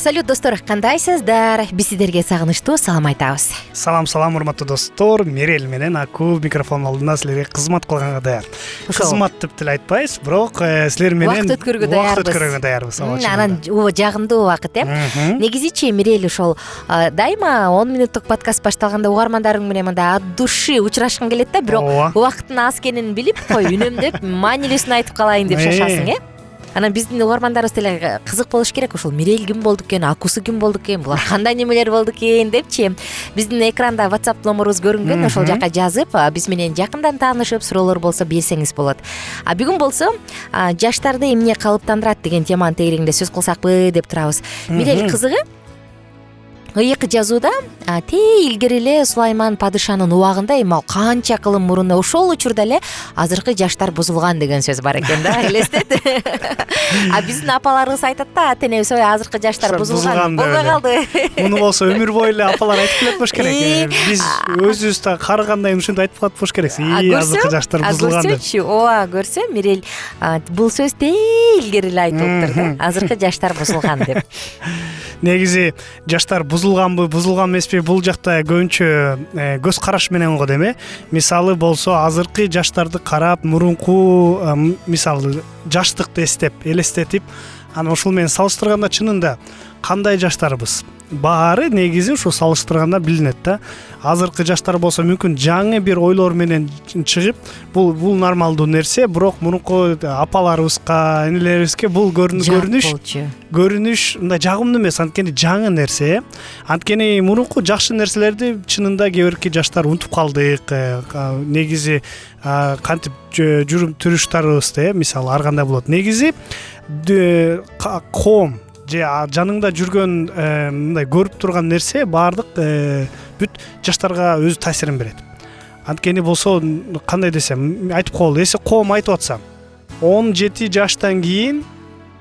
Салют достор, кандайсыздар? Биз сиздерге сагынычтуу салам айтабыз. Салам урматтуу достор, Мерел менен Аку микрофон алдында силерге кызмат кылганга даяр. Кызмат деп деле айтпайбыз, бирок силер менен Убакыт өткөргөнгө даярбыз. Анан жагымдуу убакыт, Негизичи Мерел ошол дайыма 10 мүнөттүк подкаст башталганда угармандарың менен мындай от души учурашкың келет да, бирок убакыттын аз экенин билип, үнөмдөп, маанилүүсүн айтып калайын деп шашасың, Анан биздин угармандарыбыз деле кызык болуш керек. Ошол Мерел ким болду экен, Акусу ким болду экен, булар кандай немелер болду экен депчи. Биздин экранда WhatsApp номерубуз көрүнгөн, ошол жака жазып, биз менен жакындан таанышып, суроолор болсо берсеңиз болот. Бүгүн болсо жаштарды эмне калыптандырат деген теманын тегерегинде сөз кылсакпы деп турабыз. Мерел кызыгы ыйык жазууда илгери эле Сулайман падышанын убагында эми ал канча кылым мурун ошол учурда эле азыркы жаштар бузулган деген сөз бар экен да, элестет. Биздин апаларыбыз айтат да, ата энебиз азыркы жаштар бузулган, болбой калды. Муну болсо өмүр бою эле апалар айтып келет болуш керек. Биз өзүбүз да карыгандай ушинтип айтып калат болуш керек. Азыркы жаштар бузулган деп. Көрсө Мерел бул сөз илгери эле айтылыптыр да, азыркы жаштар бузулган деп. Негизи жаштар бузулган эмеспи, бул жакта көбүнчө көз караш менен го деме. Мисалы болсо азыркы жаштарды карап, мурунку мисалы жаштыкты элестетип, анан ушул менен салыштырганда чынында кандай жаштарбыз? Баары негизи ушу салыштырганда билинет да. Азыркы жаштар болсо мүмкүн жаңы бир ойлор менен чыгып, бул нормалдуу нерсе, бирок мурунку апаларыбызга, энелерибизге бул көрүнүш мындай жагымдуу эмес, анткени жаңы нерсе. Анткени мурунку жакшы нерселерди чынында кээ бирки жаштар унутуп калдык. Негизи кантип жүрүм туруштарыбызды, мисалы ар кандай болот. Негизи коом же жаныңда жүргөн мындай көрүп турган нерсе баардык бүт жаштарга өз таасирин берет. Анткени болсо кандай десем, айтып коелу, эсе коом айтып атса 17 жаштан кийин,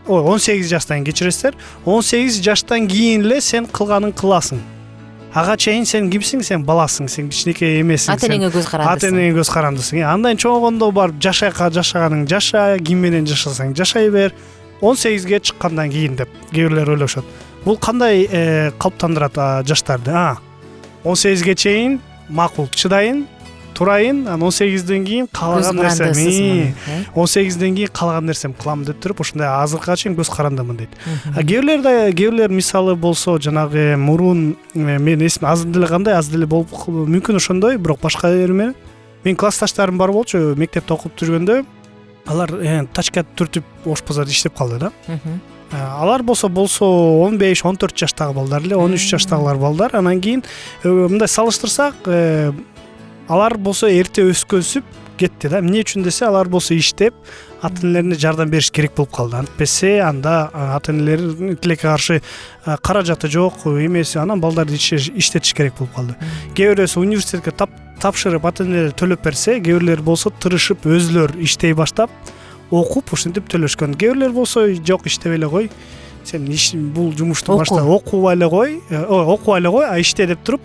18 жаштан кечиресиздер, 18 жаштан кийин эле сен кылганын кыласың. Ага чейин сен кимсиң? Сен баласың, сен кичинекей эмессиң. Ата-энеңе көз карандысың. Андан чоңойгондо барып жашаганың жаша, ким менен жашасаң жашай бер. 18ге чыккандан кийин деп кээ бирлер ойлошот. Бул кандай калыптандырат жаштарды? 18ге чейин макул чыдайын, турайын, анан 18ден кийин каалаган нерсем, 18ден кийин каалаган нерсем кылам деп туруп, ушундай азыркыга чейин көз карандымын дейт. Кээ бирлер мисалы болсо жанагы мурун мен эсим аз деле болуп мүмкүн ошондой, бирок башка менен. Мен классташтарым бар болчу, мектепте окуп жүргөндө, алар тачка түртүп ошпозот иштеп калды да. Алар болсо 15-14 жаштагы балдар эле, 13 жаштагылар балдар. Анан кийин мындай салыштырсак, алар болсо эрте өскөнсүп кетти да. Эмне үчүн десе, алар болсо иштеп, ата-энелерине жардам бериш керек болуп калды. Антпесе анда ата-энелеринин тилекке каршы каражаты жок эмеси, анан балдарды иштетиш керек болуп калды. Кээ бирөөсү университетке тапшырып ата-энелер төлөп берсе, кээ бирлер болсо тырышып өзүлөр иштей баштап, окуп ушинтип төлөшкөн. Кээ бирлер болсо жок, иштеп эле кой. Сен бул жумушту башта окуп эле кой, иште деп туруп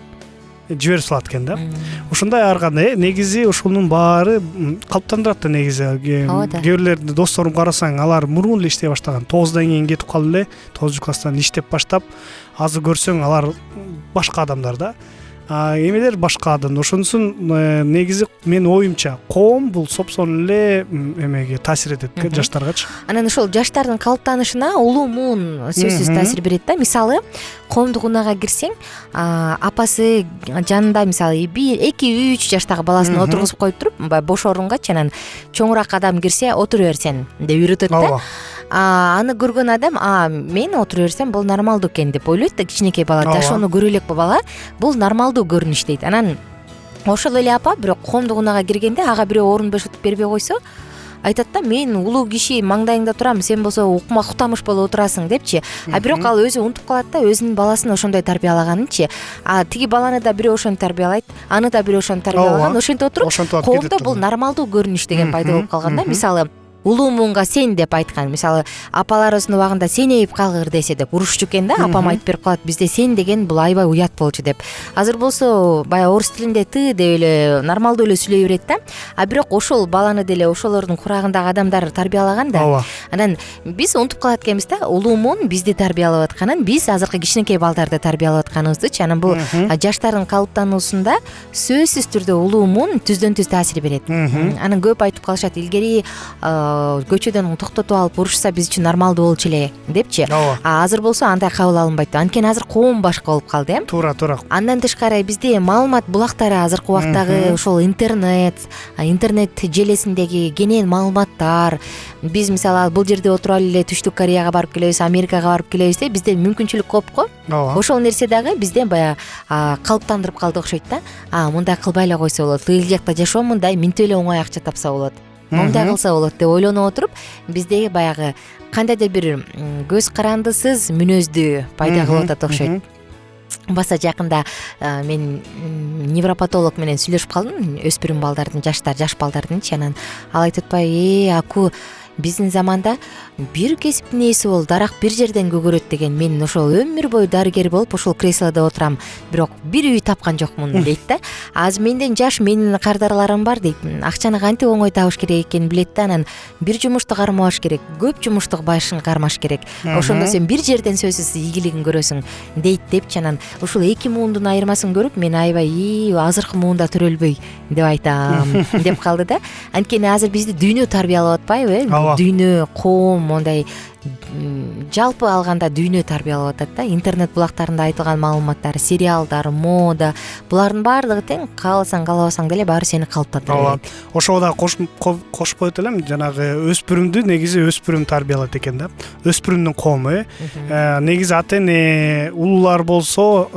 жиберип салат экен да. Ушундай ар кандай негизи ушунун баары калыптандырат да негизи. Кээ бирлерди досторум карасаң, алар мурун эле иштей баштаган. 9дан кийин кетип калды эле, 9-класстан иштеп баштап, азыр көрсөң алар башка адамдар да. Эмелер башка адам. Ошонусун негизи менин оюмча коом бул сопсон эле эмеге таасир этет жаштаргачы. Анан ошол жаштардын калыптанышына улуу муун сөзсүз таасир берет да. Мисалы, коомдук унаага кирсең, апасы жанында мисалы 1-2-3 жаштагы баласын отургузуп коюп туруп, бош орунгачы, анан чоңураак адам кирсе отура берсен деп үйрөтөт да. Аны көргөн адам, мен отура берсем бул нормалдуу экен деп ойлойт да. Кичинекей бала, жашоону көрө элек бала, бул нормалдуу көрүнүш дейт. Анан ошол эле апа бирок коомдук унаага киргенде ага бирөө орун бошотуп бербей койсо, айтат да, мен улуу киши маңдайыңда турам, сен болсо уктамыш болуп отурасың депчи. Бирок ал өзү унутуп калат да, өзүнүн баласын ошондой тарбиялаганынчы. Тиги баланы да бирөө ошентип тарбиялайт, аны да бирөө ошентип тарбиялаган, ошентип отуруп коомдо бул нормалдуу көрүнүш деген пайда болуп калган да. Мисалы, улуумунга сен деп айткан. Мисалы апаларыбыздын убагында сен эйип калгыр десе деп урушчу экен да, апам айтып берип калат, бизде сен деген бул аябай уят болчу деп. Азыр болсо баягы орус тилинде ты деп эле нормалдуу эле сүйлөй берет да. А бирок ошол баланы деле ошолордун курагындагы адамдар тарбиялаган да. Ооба. Анан биз унутуп калат экенбиз да, улуумун бизди тарбиялап атканын, биз азыркы кичинекей балдарды тарбиялап атканыбыздычы. Анан бул жаштардын калыптануусунда сөзсүз түрдө улуумун түздөн түз таасир берет. Анан көп айтып калышат, илгери көчөдөн токтотуп алып урушса биз үчүн нормалдуу болчу эле депчи. А азыр болсо андай кабыл алынбайт. Анткени азыр коом башка болуп калды, э? Туура. Андан тышкары бизде маалымат булактары азыркы убактагы ошол интернет желесиндеги кенен маалыматтар. Биз мисалы бул жерде отуруп эле Түштүк Кореяга барып келебиз, Америкага барып келебиз де, бизде мүмкүнчүлүк көп го. Ошол нерсе дагы бизде баягы калыптандырып калды окшойт да. Мындай кылбай эле койсо болот, тыгыл жакта жашоо мындай, минтип эле оңой акча тапса болот, мындай кылса болот деп ойлонуп отуруп, биздеги баягы кандайдыр бир көз карандысыз мүнөздү пайда кылып атат окшойт. Баса жакында мен невропатолог менен сүйлөшүп калдым, өспүрүм балдардын, жаш балдардынчы. Анан ал айтып атпайбы, аку биздин заманда бир кесиптин ээси бол, дарак бир жерден көгөрөт деген. Мен ошол өмүр бою дарыгер болуп ошол креслодо отурам, бирок бир үй тапкан жокмун дейт да. Азыр менден жаш менин кардарларым бар дейт. Акчаны кантип оңой табыш керек экенин билет да. Анан бир жумушту кармабаш керек, көп жумушту башын кармаш керек. Ошондо сен бир жерден сөзсүз ийгилигин көрөсүң дейт депчи. Анан ушул эки муундун айырмасын көрүп мен аябай азыркы муунда төрөлбөй деп айтам деп калды да. Анткени азыр бизди дүйнө тарбиялап атпайбы, э? Дүйнө, коом, мондай жалпы алганда дүйнө тарбиялап атат да. Интернет булактарында айтылган маалыматтар, сериалдар, мода, булардын баардыгы тең кааласаң каалабасаң деле баары сени калыптандырат. Ошого да кошуп коет элем, жанагы өспүрүмдү негизи өспүрүм тарбиялайт экен да. Өспүрүмдүн коому, негизи ата эне улуулар болсо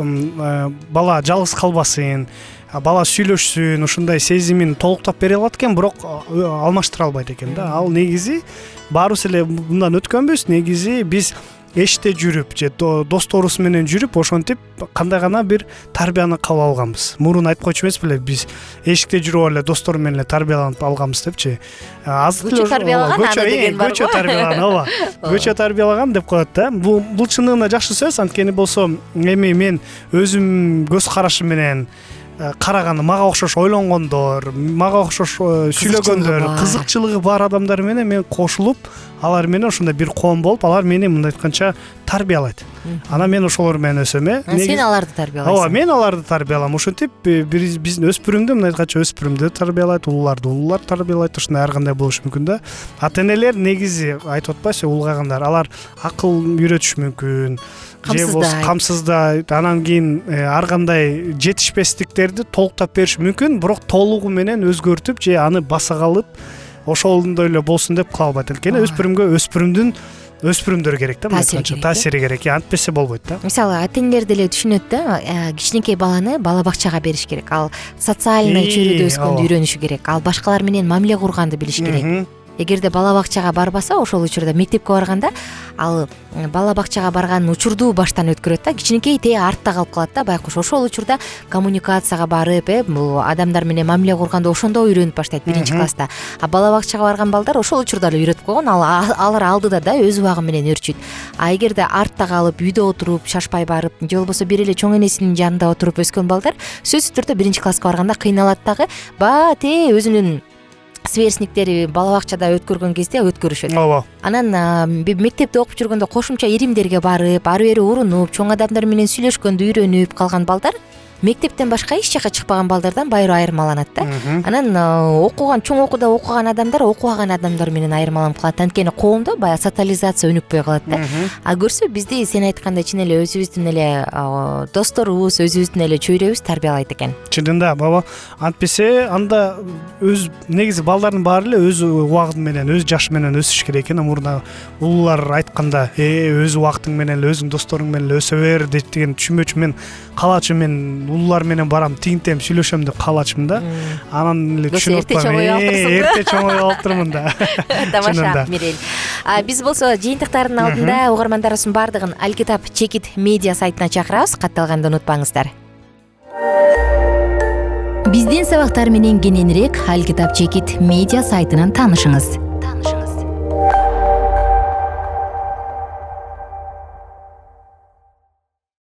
бала жалгыз калбасын, бала сүйлөшсүн, ушундай сезимин толуктап бере алат экен, бирок алмаштыра албайт экен да. Ал негизи баарыбыз эле мындан өткөнбүз. Негизи биз эшикте жүрүп же досторубуз менен жүрүп ошентип кандай гана бир тарбияны кабыл алганбыз. Мурун айтып койчу эмес беле, биз эшикте жүрүп эле достор менен эле тарбияланып алганбыз депчи. Көчө тарбиялаган, ооба. Көчө тарбиялаган деп коет да. Бул чындыгында жакшы сөз. Анткени болсо эми мен өзүм көз карашым менен караганы, мага окшош ойлонгондор, мага окшош сүйлөгөндөр, кызыкчылыгы бар адамдар менен мен кошулуп, алар менен ошондой бир коом болуп, алар мени мындай айтканча тарбиялайт. Анан мен ошолор менен өсөм, Сен аларды тарбиялайсың. Ооба, мен аларды тарбиялам. Ошентип биздин өспүрүмдү мындай айтканча өспүрүмдү тарбиялайт, улуулар тарбиялайт. Ушундай ар кандай болушу мүмкүн да. Ата-энелер негизи айтып атпайсызбы, улгагандар, алар акыл үйрөтүшү мүмкүн. Камсыздайт. Анан кийин ар кандай жетишпестиктерди толуктап бериши мүмкүн, бирок толугу менен өзгөртүп же аны баса калып ошондой эле болсун деп кыла албайт. Анткени өспүрүмдөр керек да, таасири керек. Антпесе болбойт да. Мисалы ата-энелер деле түшүнөт да, кичинекей баланы бала бакчага бериш керек. Ал социальный чөйрөдө өскөндү үйрөнүшү керек. Ал башкалар менен мамиле курганды билиш керек. Эгерде бала бакчага барбаса, ошол учурда мектепке барганда ал бала бакчага барган учурду баштан өткөрөт да. Кичинекей артта калып калат да, байкуш. Ошол учурда коммуникацияга барып, бул адамдар менен мамиле курганды ошондо үйрөнүп баштайт, биринчи класста. А бала бакчага барган балдар ошол учурда эле үйрөтүп койгон, алар алдыда да өз убагы менен өрчүйт. А эгерде артта калып, үйдө отуруп, шашпай барып, же болбосо бир эле чоң энесинин жанында отуруп өскөн балдар сөзсүз түрдө биринчи класска барганда кыйналат дагы. Өзүнүн сверстниктери бала бакчада өткөргөн кезде өткөрүшөт. Ооба. Анан мектепте окуп жүргөндө кошумча иримдерге барып, ары бери урунуп, чоң адамдар менен сүйлөшкөндү үйрөнүп калган балдар мектептен башка эч жака чыкпаган балдардан байыруу айырмаланат да. Анан чоң окууда окуган адамдар окубаган адамдар менен айырмаланып калат. Анткени коомдо баягы социализация өнүкпөй калат да. А көрсө бизди сен айткандай чын эле өзүбүздүн эле досторубуз, өзүбүздүн эле чөйрөбүз тарбиялайт экен. Чынында баба, антпесе анда өз негизи балдардын баары эле өз убагы менен, өз жашы менен өсүш керек экен. Мурда улуулар айтканда, өз убактың менен, өзүң досторуң менен өсө бер деген түшүнбөчү. Мен калачы, мен улуулар менен барам, тигинтем сүйлөшөм деп калачым да. Анан эле түшүнүп атпайм. Эрте чоңой алып турмун да. Тамаша, Мирель. Биз болсо жыйынтыктардын алдында угармандарыбыздын баардыгын Алкитап Чекит медиа сайтына чакырабыз. Катталганды унутпаңыздар. Биздин сабактар менен кененирээк Алкитап Чекит медиа сайтынан таанышыңыз.